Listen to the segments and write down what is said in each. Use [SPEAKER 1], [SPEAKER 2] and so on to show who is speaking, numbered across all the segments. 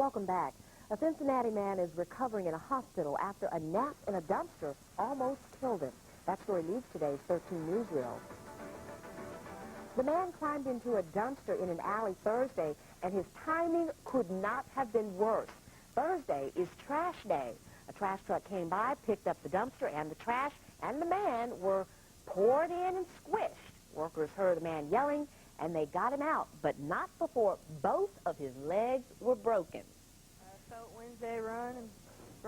[SPEAKER 1] Welcome back. A Cincinnati man is recovering in a hospital after a nap in a dumpster almost killed him. That story leads today's 13 Newsreel. The man climbed into a dumpster in an alley Thursday, and his timing could not have been worse. Thursday is trash day. A trash truck came by, picked up the dumpster and the trash, and the man were poured in and squished. Workers heard the man yelling, and they got him out, but not before both of his legs were broken.
[SPEAKER 2] Wednesday run.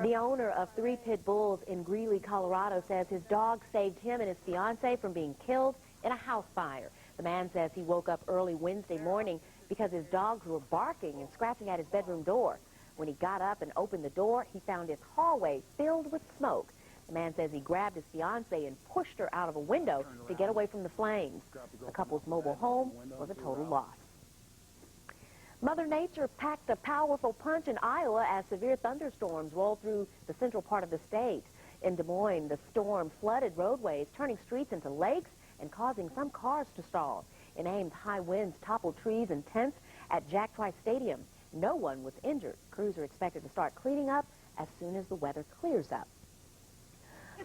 [SPEAKER 1] The owner of 3 pit bulls in Greeley, Colorado, says his dog saved him and his fiancée from being killed in a house fire. The man says he woke up early Wednesday morning because his dogs were barking and scratching at his bedroom door. When he got up and opened the door, he found his hallway filled with smoke. The man says he grabbed his fiancée and pushed her out of a window to get away from the flames. The couple's mobile home was a total loss. Mother Nature packed a powerful punch in Iowa as severe thunderstorms rolled through the central part of the state. In Des Moines, the storm flooded roadways, turning streets into lakes and causing some cars to stall. In Ames, high winds toppled trees and tents at Jack Trice Stadium. No one was injured. Crews are expected to start cleaning up as soon as the weather clears up.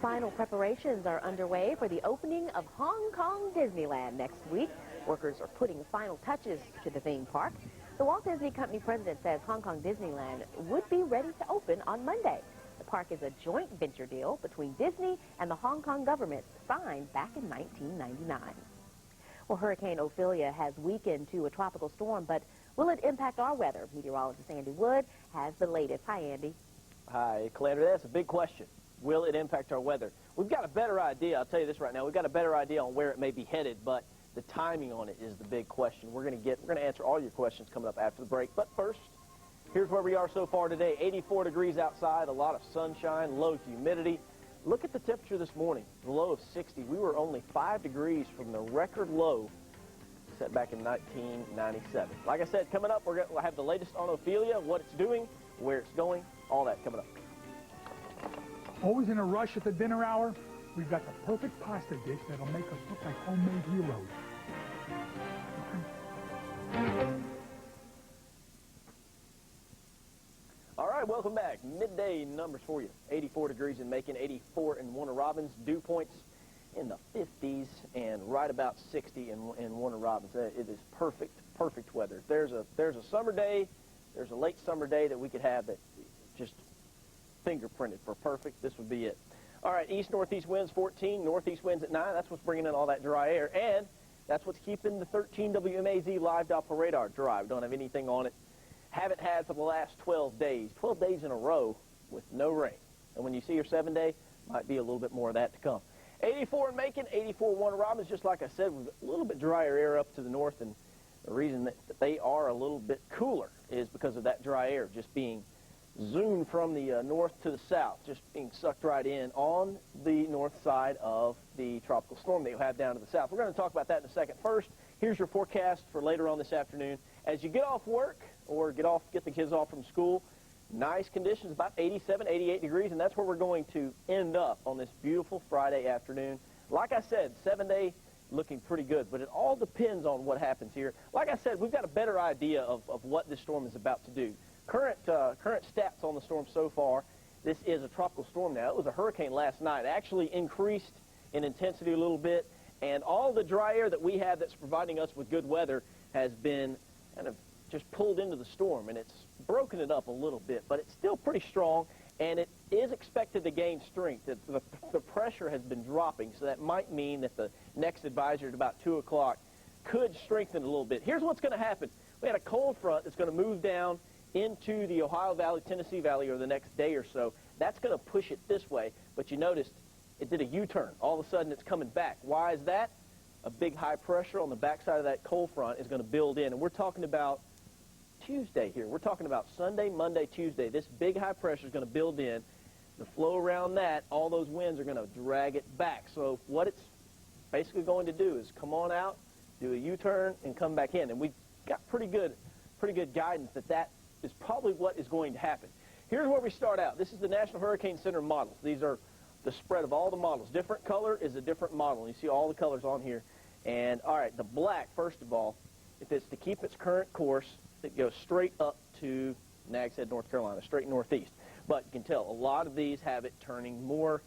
[SPEAKER 1] Final preparations are underway for the opening of Hong Kong Disneyland next week. Workers are putting final touches to the theme park. The Walt Disney Company president says Hong Kong Disneyland would be ready to open on Monday. The park is a joint venture deal between Disney and the Hong Kong government, signed back in 1999. Well, Hurricane Ophelia has weakened to a tropical storm, but will it impact our weather? Meteorologist Andy Wood has the latest. Hi, Andy.
[SPEAKER 3] Hi, Calandra. That's a big question. Will it impact our weather? We've got a better idea. I'll tell you this right now. We've got a better idea on where it may be headed, but the timing on it is the big question. We're going to answer all your questions coming up after the break. But first, here's where we are so far today. 84 degrees outside, a lot of sunshine, low humidity. Look at the temperature this morning, the low of 60. We were only 5 degrees from the record low set back in 1997. Like I said, coming up, we'll have the latest on Ophelia, what it's doing, where it's going, all that coming up.
[SPEAKER 4] Always in a rush at the dinner hour? We've got the perfect pasta dish that'll make us look like homemade heroes.
[SPEAKER 3] All right, welcome back. Midday numbers for you. 84 degrees in Macon, 84 in Warner Robins. Dew points in the 50s and right about 60 in Warner Robins. It is perfect weather. There's a summer day, there's a late summer day that we could have that just fingerprinted for perfect. This would be it. All right, east-northeast winds 14, northeast winds at 9. That's what's bringing in all that dry air, and that's what's keeping the 13 Wmaz live Doppler radar dry. We don't have anything on it. Haven't had for the last 12 days. 12 days in a row with no rain. And when you see your 7-day, might be a little bit more of that to come. 84 in Macon, 84 Warner Robins. Just like I said, with a little bit drier air up to the north, and the reason that they are a little bit cooler is because of that dry air just being zoomed from the north to the south, just being sucked right in on the north side of the tropical storm that you have down to the south. We're going to talk about that in a second. First, here's your forecast for later on this afternoon. As you get off work or get the kids off from school, nice conditions, about 87, 88 degrees, and that's where we're going to end up on this beautiful Friday afternoon. Like I said, 7-day looking pretty good, but it all depends on what happens here. Like I said, we've got a better idea of what this storm is about to do. Current stats on the storm so far, this is a tropical storm now. It was a hurricane last night. It actually increased in intensity a little bit, and all the dry air that we have that's providing us with good weather has been kind of just pulled into the storm, and it's broken it up a little bit, but it's still pretty strong, and it is expected to gain strength. The pressure has been dropping, so that might mean that the next advisory at about 2 o'clock could strengthen a little bit. Here's what's going to happen. We had a cold front that's going to move down into the Ohio Valley, Tennessee Valley over the next day or so. That's going to push it this way, but you noticed it did a U-turn. All of a sudden, it's coming back. Why is that? A big high pressure on the backside of that cold front is going to build in, and we're talking about Tuesday here. We're talking about Sunday, Monday, Tuesday. This big high pressure is going to build in. The flow around that, all those winds are going to drag it back. So what it's basically going to do is come on out, do a U-turn, and come back in. And we've got pretty good guidance that is probably what is going to happen. Here's where we start out. This is the National Hurricane Center models. These are the spread of all the models. Different color is a different model. You see all the colors on here. And, all right, the black, first of all, if it's to keep its current course, it goes straight up to Nags Head, North Carolina, straight northeast. But you can tell a lot of these have it turning more.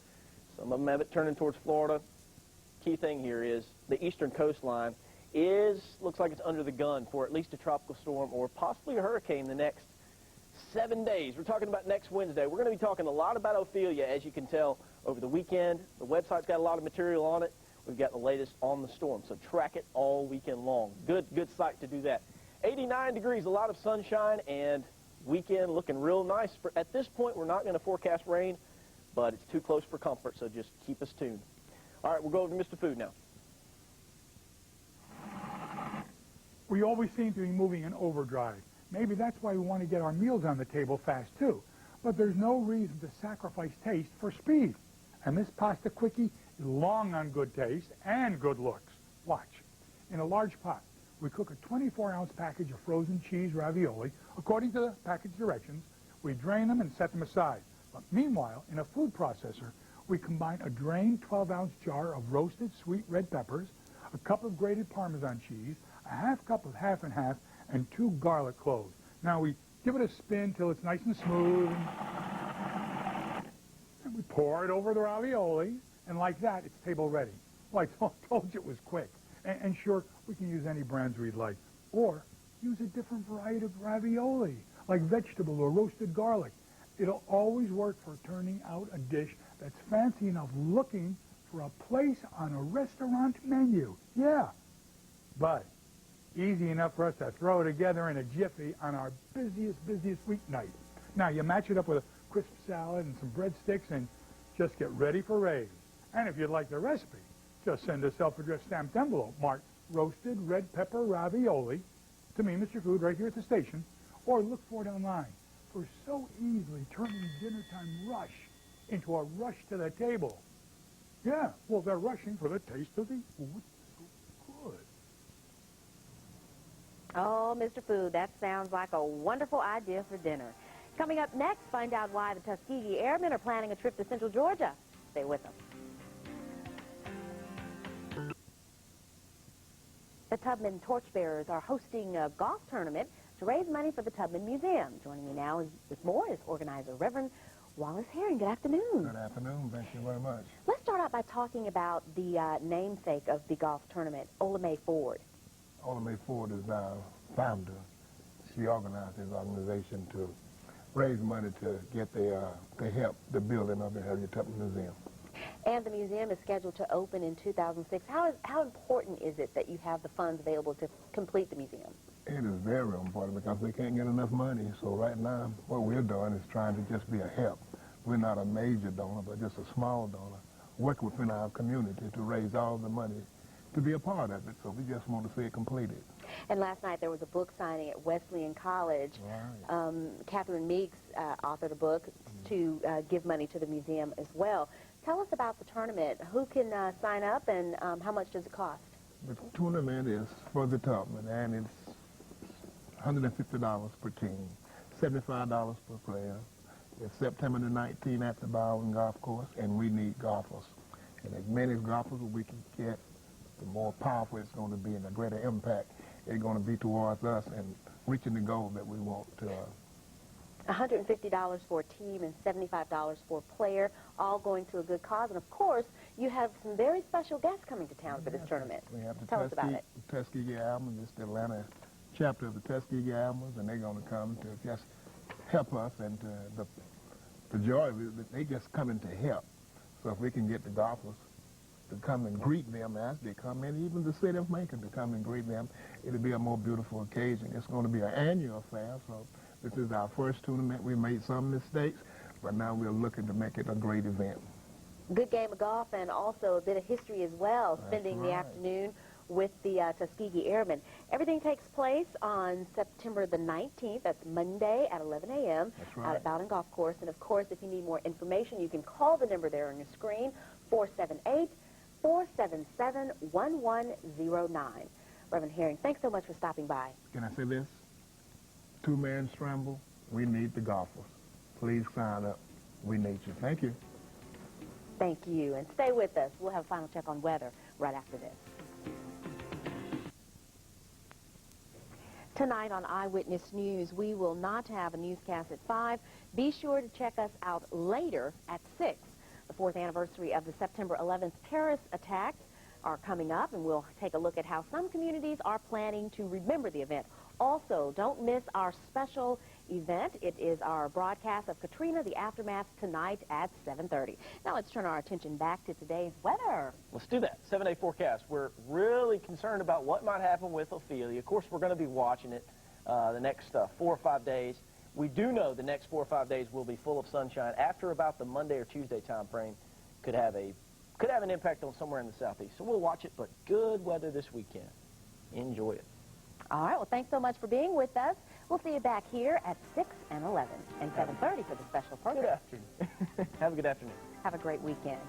[SPEAKER 3] Some of them have it turning towards Florida. Key thing here is the eastern coastline looks like it's under the gun for at least a tropical storm or possibly a hurricane the next 7 days. We're talking about next Wednesday. We're going to be talking a lot about Ophelia, as you can tell, over the weekend. The website's got a lot of material on it. We've got the latest on the storm, so track it all weekend long. Good site to do that. 89 degrees, a lot of sunshine, and weekend looking real nice. At this point, we're not going to forecast rain, but it's too close for comfort, so just keep us tuned. All right, we'll go over to Mr. Food now.
[SPEAKER 4] We always seem to be moving in overdrive. Maybe that's why we want to get our meals on the table fast, too. But there's no reason to sacrifice taste for speed. And this pasta quickie is long on good taste and good looks. Watch. In a large pot, we cook a 24-ounce package of frozen cheese ravioli. According to the package directions, we drain them and set them aside. But meanwhile, in a food processor, we combine a drained 12-ounce jar of roasted sweet red peppers, a cup of grated Parmesan cheese, a half cup of half and half, and 2 garlic cloves. Now we give it a spin till it's nice and smooth. And we pour it over the ravioli, and like that, it's table ready. Well, I told you it was quick. And sure, we can use any brands we'd like. Or use a different variety of ravioli, like vegetable or roasted garlic. It'll always work for turning out a dish that's fancy enough looking for a place on a restaurant menu. Yeah, but easy enough for us to throw together in a jiffy on our busiest weeknight. Now, you match it up with a crisp salad and some breadsticks and just get ready for raves. And if you'd like the recipe, just send a self-addressed stamped envelope marked Roasted Red Pepper Ravioli to me, Mr. Food, right here at the station, or look for it online. For so easily turning dinner time rush into a rush to the table. Yeah, well, they're rushing for the taste of the food. So good.
[SPEAKER 1] Oh, Mr. Food, that sounds like a wonderful idea for dinner. Coming up next, find out why the Tuskegee Airmen are planning a trip to Central Georgia. Stay with us. The Tubman Torchbearers are hosting a golf tournament to raise money for the Tubman Museum. Joining me now with more is organizer Reverend Wallace Herring. Good afternoon.
[SPEAKER 5] Good afternoon. Thank you very much.
[SPEAKER 1] Let's start out by talking about the namesake of the golf tournament, Ola Mae Ford.
[SPEAKER 5] Ola Mae Ford is our founder. She organized this organization to raise money to get to help the building of the Harriet Tubman Museum.
[SPEAKER 1] And the museum is scheduled to open in 2006. How important is it that you have the funds available to complete the museum?
[SPEAKER 5] It is very important because we can't get enough money. So right now, what we're doing is trying to just be a help. We're not a major donor, but just a small donor, work within our community to raise all the money to be a part of it. So we just want to see it completed.
[SPEAKER 1] And last night there was a book signing at Wesleyan College.
[SPEAKER 5] Right.
[SPEAKER 1] Catherine Meeks authored a book to give money to the museum as well. Tell us about the tournament. Who can sign up, and how much does it cost?
[SPEAKER 5] The tournament is for the Tubman, and it's $150 per team, $75 per player. It's September the 19th at the Baldwin Golf Course, and we need golfers. And as many golfers we can get, the more powerful it's going to be and the greater impact it's going to be towards us and reaching the goal that we want to.
[SPEAKER 1] $150 for a team and $75 for a player, all going to a good cause. And, of course, you have some very special guests coming to town for this tournament.
[SPEAKER 5] We have the
[SPEAKER 1] Tell us about it.
[SPEAKER 5] Tuskegee Airmen. It's the Atlanta chapter of the Tuskegee Airmen, and they're going to come to just help us. And the joy of it, they just coming to help. So if we can get the golfers to come and greet them as they come in, even the city of Macon to come and greet them, it'll be a more beautiful occasion. It's going to be an annual affair, so this is our first tournament. We made some mistakes, but now we're looking to make it a great event.
[SPEAKER 1] Good game of golf and also a bit of history as well, spending the afternoon with the Tuskegee Airmen. Everything takes place on September the 19th. That's Monday at 11 a.m. Out at Bowden Golf Course. And, of course, if you need more information, you can call the number there on your screen, 478-477-1109. Reverend Herring, thanks so much for stopping by.
[SPEAKER 5] Can I say this? Two-man scramble, we need the golfers. Please sign up. We need you. Thank you.
[SPEAKER 1] Thank you. And stay with us. We'll have a final check on weather right after this. Tonight on Eyewitness News, we will not have a newscast at 5. Be sure to check us out later at 6. The 4th anniversary of the September 11th terrorist attacks are coming up, and we'll take a look at how some communities are planning to remember the event. Also, don't miss our special event. It is our broadcast of Katrina, the aftermath, tonight at 7:30. Now let's turn our attention back to today's weather.
[SPEAKER 3] Let's do that. 7-day forecast. We're really concerned about what might happen with Ophelia. Of course, we're going to be watching it the next 4 or 5 days. We do know the next 4 or 5 days will be full of sunshine. After about the Monday or Tuesday time frame, could have an impact on somewhere in the southeast. So we'll watch it, but good weather this weekend. Enjoy it.
[SPEAKER 1] All right, well, thanks so much for being with us. We'll see you back here at 6 and 11 and 7:30 for the special program.
[SPEAKER 3] Good afternoon. Have a good afternoon.
[SPEAKER 1] Have a great weekend.